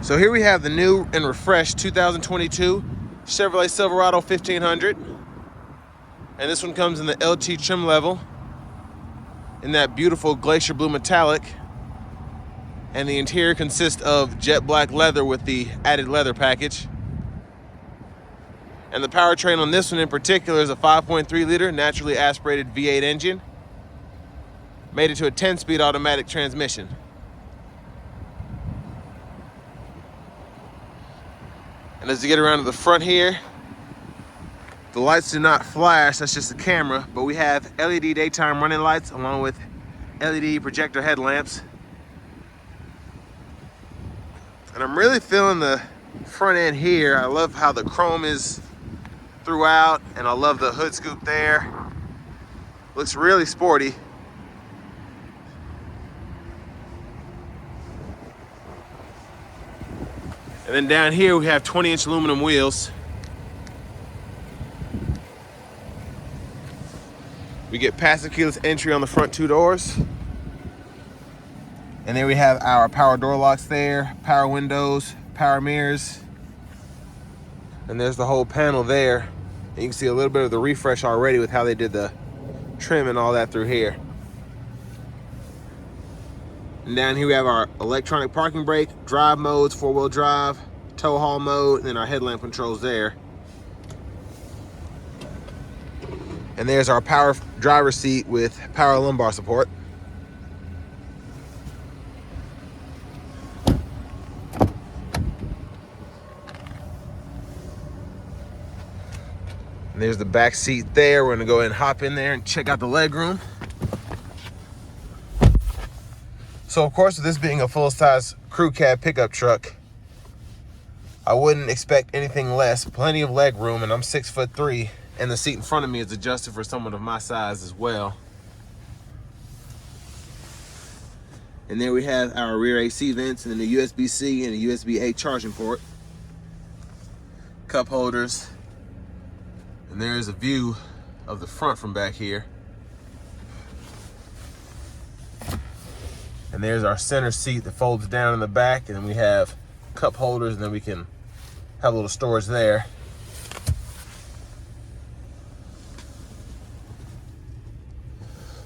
So here we have the new and refreshed 2022 Chevrolet Silverado 1500. And this one comes in the LT trim level in that beautiful glacier blue metallic. And the interior consists of jet black leather with the added leather package. And the powertrain on this one in particular is a 5.3 liter naturally aspirated V8 engine. Made it to a 10-speed automatic transmission. And as you get around to the front here, the lights do not flash, that's just the camera, but we have LED daytime running lights along with LED projector headlamps. And I'm really feeling the front end here. I love how the chrome is throughout, and I love the hood scoop there. Looks really sporty. And then down here we have 20-inch aluminum wheels. We get passive keyless entry on the front two doors. And then we have our power door locks there, power windows, power mirrors. And there's the whole panel there. And you can see a little bit of the refresh already with how they did the trim and all that through here. And down here we have our electronic parking brake, drive modes, four-wheel drive, tow haul mode, and then our headlamp controls there. And there's our power driver's seat with power lumbar support. And there's the back seat there. We're gonna go ahead and hop in there and check out the leg room. So of course, with this being a full-size crew cab pickup truck, I wouldn't expect anything less. Plenty of leg room, and I'm 6'3", and the seat in front of me is adjusted for someone of my size as well. And there we have our rear AC vents, and then the USB-C and a USB-A charging port. Cup holders. And there's a view of the front from back here. And there's our center seat that folds down in the back, and then we have cup holders, and then we can have a little storage there.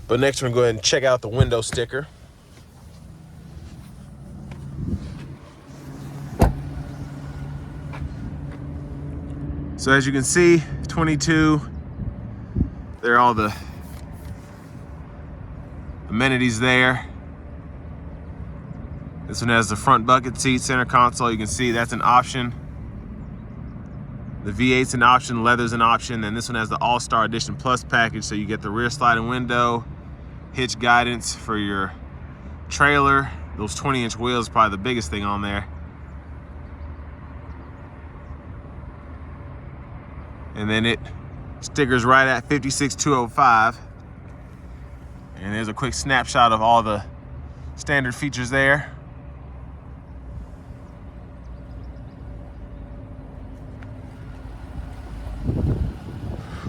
But next we're gonna go ahead and check out the window sticker. So as you can see, 22, there are all the amenities there. This one has the front bucket seat, center console. You can see that's an option. The V8's an option, leather's an option. And this one has the All-Star Edition Plus package. So you get the rear sliding window, hitch guidance for your trailer. Those 20-inch wheels, probably the biggest thing on there. And then it stickers right at 56,205. And there's a quick snapshot of all the standard features there.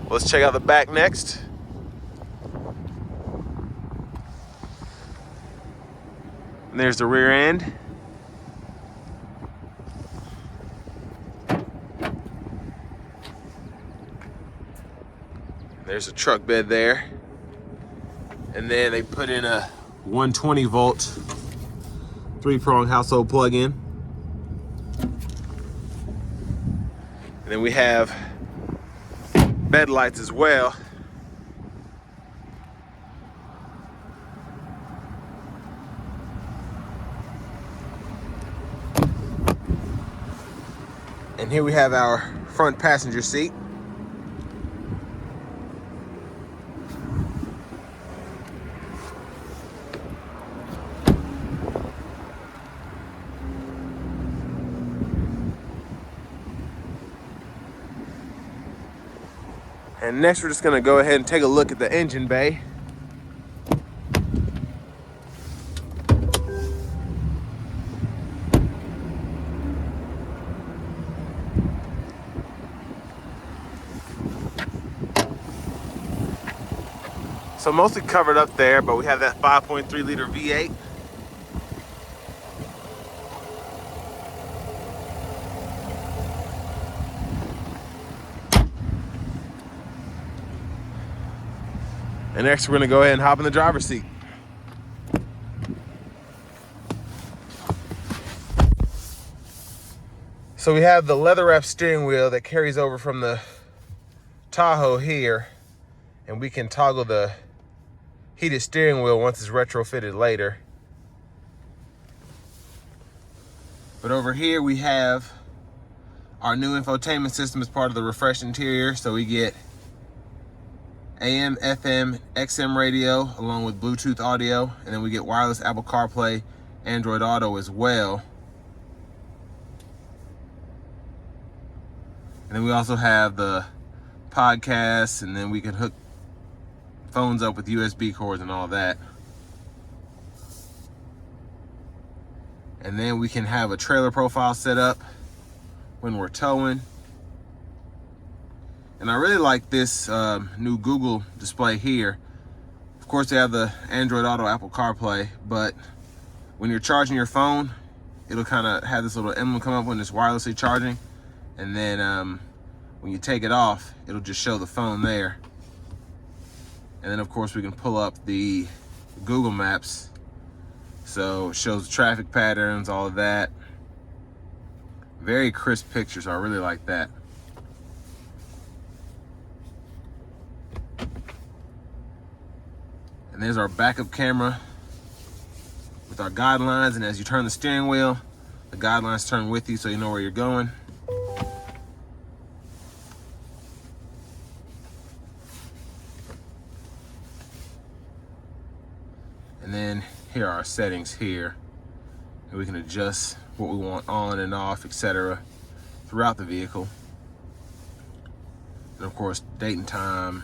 Let's check out the back next. And there's the rear end. There's a truck bed there. And then they put in a 120 volt 3-prong household plug-in. And then we have bed lights as well. And here we have our front passenger seat. And next we're just gonna go ahead and take a look at the engine bay. So mostly covered up there, but we have that 5.3 liter V8. And next we're gonna go ahead and hop in the driver's seat. So we have the leather wrap steering wheel that carries over from the Tahoe here, and we can toggle the heated steering wheel once it's retrofitted later. But over here we have our new infotainment system as part of the refreshed interior. So we get AM, FM, XM radio along with Bluetooth audio, and then we get wireless Apple CarPlay, Android Auto as well. And then we also have the podcasts, and then we can hook phones up with USB cords and all that. And then we can have a trailer profile set up when we're towing. And I really like this new Google display here. Of course, they have the Android Auto, Apple CarPlay, but when you're charging your phone, it'll kind of have this little emblem come up when it's wirelessly charging. And then when you take it off, it'll just show the phone there. And then of course we can pull up the Google Maps. So it shows traffic patterns, all of that. Very crisp pictures, I really like that. And there's our backup camera with our guidelines, and as you turn the steering wheel, the guidelines turn with you so you know where you're going. And then here are our settings here, and we can adjust what we want on and off, etc. throughout the vehicle. And of course, date and time,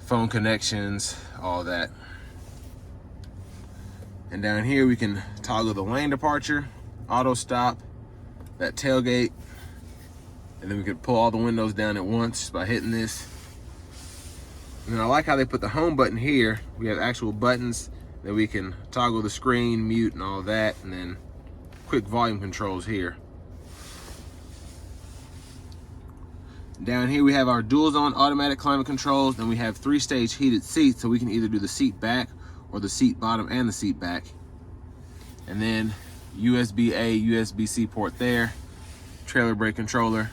phone connections, all that. And down here we can toggle the lane departure, auto stop, that tailgate, and then we can pull all the windows down at once just by hitting this. And then I like how they put the home button here. We have actual buttons that we can toggle the screen, mute, and all that, and then quick volume controls here. Down here we have our dual zone automatic climate controls, and we have 3-stage heated seats, so we can either do the seat back or the seat bottom and the seat back. And then USB-A, USB-C port there, trailer brake controller,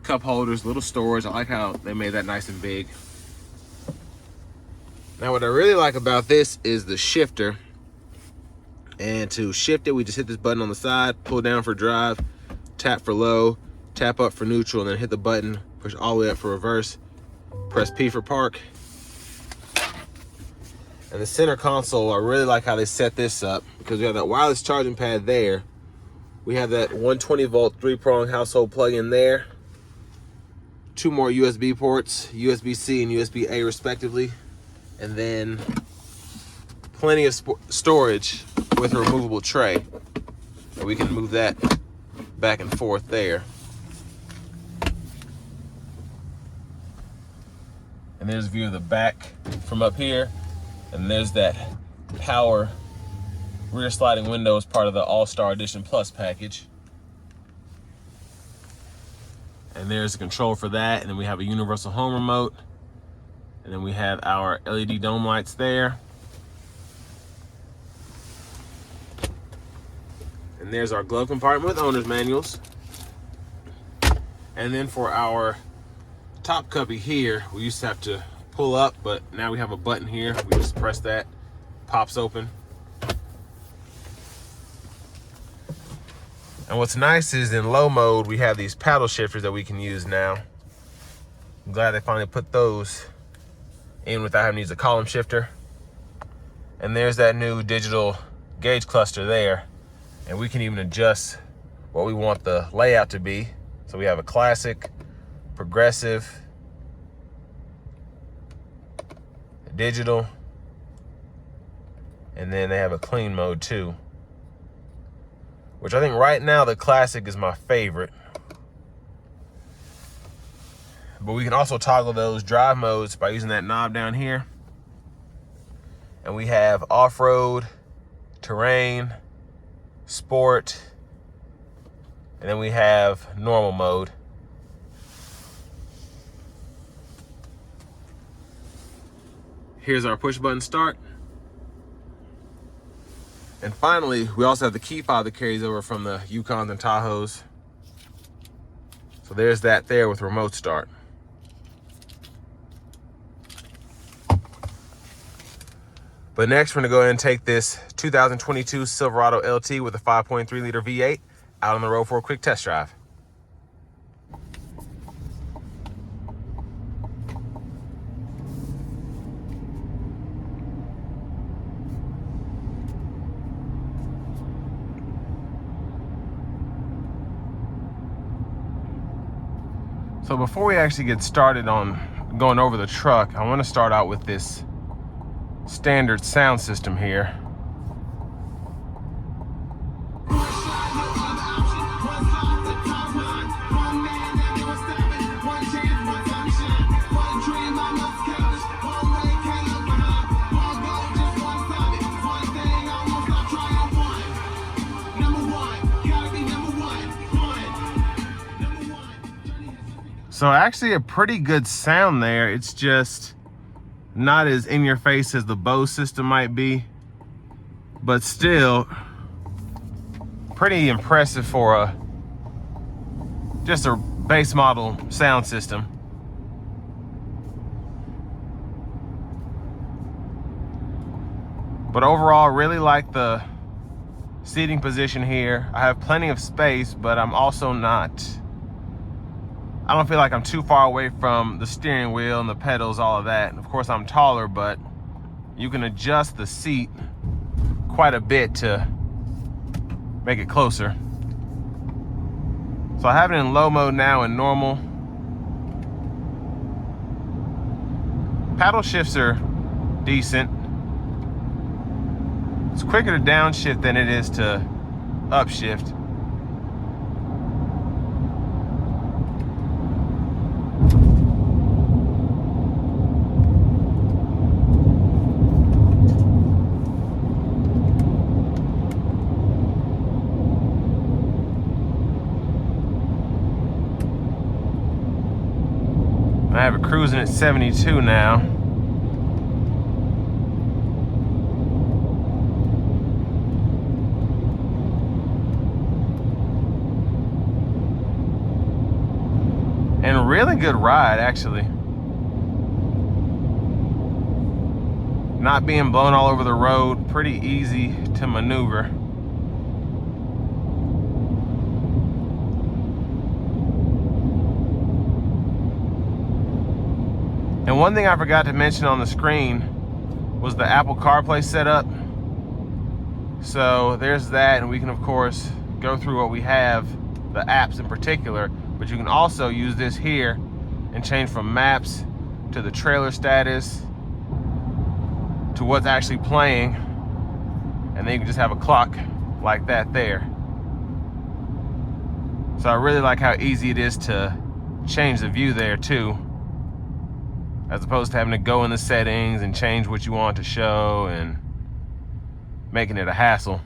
cup holders, little storage. I like how they made that nice and big. Now what I really like about this is the shifter. And to shift it, we just hit this button on the side, pull down for drive, tap for low, tap up for neutral, and then hit the button, push all the way up for reverse, press P for park. And the center console, I really like how they set this up because we have that wireless charging pad there. We have that 120 volt 3-prong household plug-in there. 2 more USB ports, USB-C and USB-A respectively. And then plenty of storage with a removable tray. And we can move that back and forth there. And there's a view of the back from up here. And there's that power rear sliding window as part of the All-Star Edition Plus package. And there's the control for that. And then we have a universal home remote. And then we have our LED dome lights there. And there's our glove compartment with owner's manuals. And then for our top cubby here, we used to have to pull up, but now we have a button here. We just press that, pops open. And what's nice is in low mode, we have these paddle shifters that we can use now. I'm glad they finally put those in without having to use a column shifter. And there's that new digital gauge cluster there. And we can even adjust what we want the layout to be. So we have a classic, progressive, digital, and then they have a clean mode too, which I think right now the classic is my favorite. But we can also toggle those drive modes by using that knob down here. And we have off-road, terrain, sport, and then we have normal mode. Here's our push button start. And finally, we also have the key fob that carries over from the Yukons and Tahoes. So there's that there with remote start. But next, we're gonna go ahead and take this 2022 Silverado LT with a 5.3 liter V8 out on the road for a quick test drive. So before we actually get started on going over the truck, I want to start out with this standard sound system here. So actually a pretty good sound there. It's just not as in your face as the Bose system might be, but still pretty impressive for just a base model sound system. But overall, really like the seating position here. I have plenty of space, but I'm also I don't feel like I'm too far away from the steering wheel and the pedals, all of that. And of course, I'm taller, but you can adjust the seat quite a bit to make it closer. So I have it in low mode now and normal. Paddle shifts are decent. It's quicker to downshift than it is to upshift. I have it cruising at 72 now. And a really good ride, actually. Not being blown all over the road, pretty easy to maneuver. And one thing I forgot to mention on the screen was the Apple CarPlay setup. So there's that, and we can of course go through what we have, the apps in particular, but you can also use this here and change from maps to the trailer status to what's actually playing, and then you can just have a clock like that there. So I really like how easy it is to change the view there too, as opposed to having to go in the settings and change what you want to show and making it a hassle.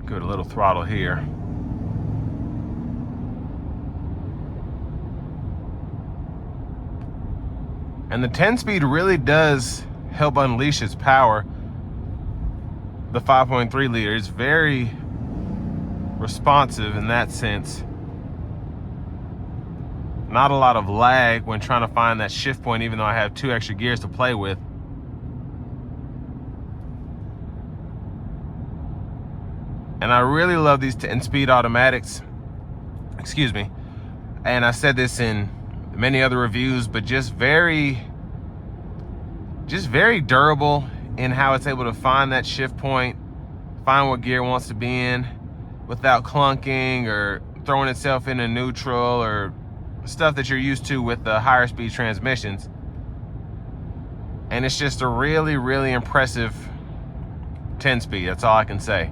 Give it a little throttle here. And the 10-speed really does help unleash its power. The 5.3 liter is very responsive in that sense. Not a lot of lag when trying to find that shift point, even though I have 2 extra gears to play with. And I really love these 10-speed automatics. Excuse me. And I said this in many other reviews, but just very durable in how it's able to find that shift point, find what gear it wants to be in, without clunking or throwing itself into neutral or stuff that you're used to with the higher speed transmissions. And it's just a really, really impressive 10-speed. That's all I can say.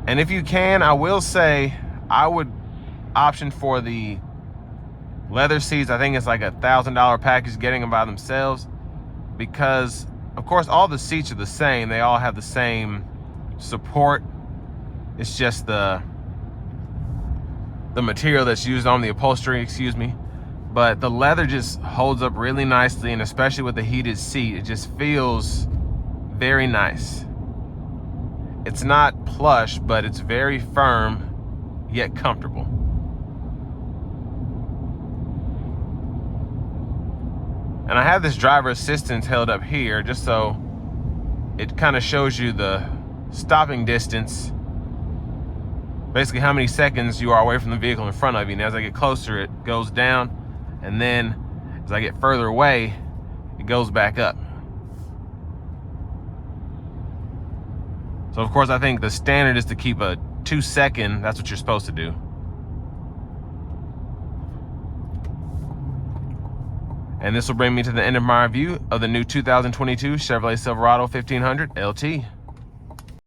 And if you can, I will say I would option for the leather seats. I think it's like $1,000 package getting them by themselves, because of course all the seats are the same. They all have the same support. It's just the material that's used on the upholstery, excuse me. But the leather just holds up really nicely, and especially with the heated seat, it just feels very nice. It's not plush, but it's very firm, yet comfortable. And I have this driver assistance held up here just so it kind of shows you the stopping distance, basically how many seconds you are away from the vehicle in front of you. And as I get closer, it goes down, and then as I get further away, it goes back up. So of course I think the standard is to keep a 2-second, that's what you're supposed to do. And this will bring me to the end of my review of the new 2022 Chevrolet Silverado 1500 LT.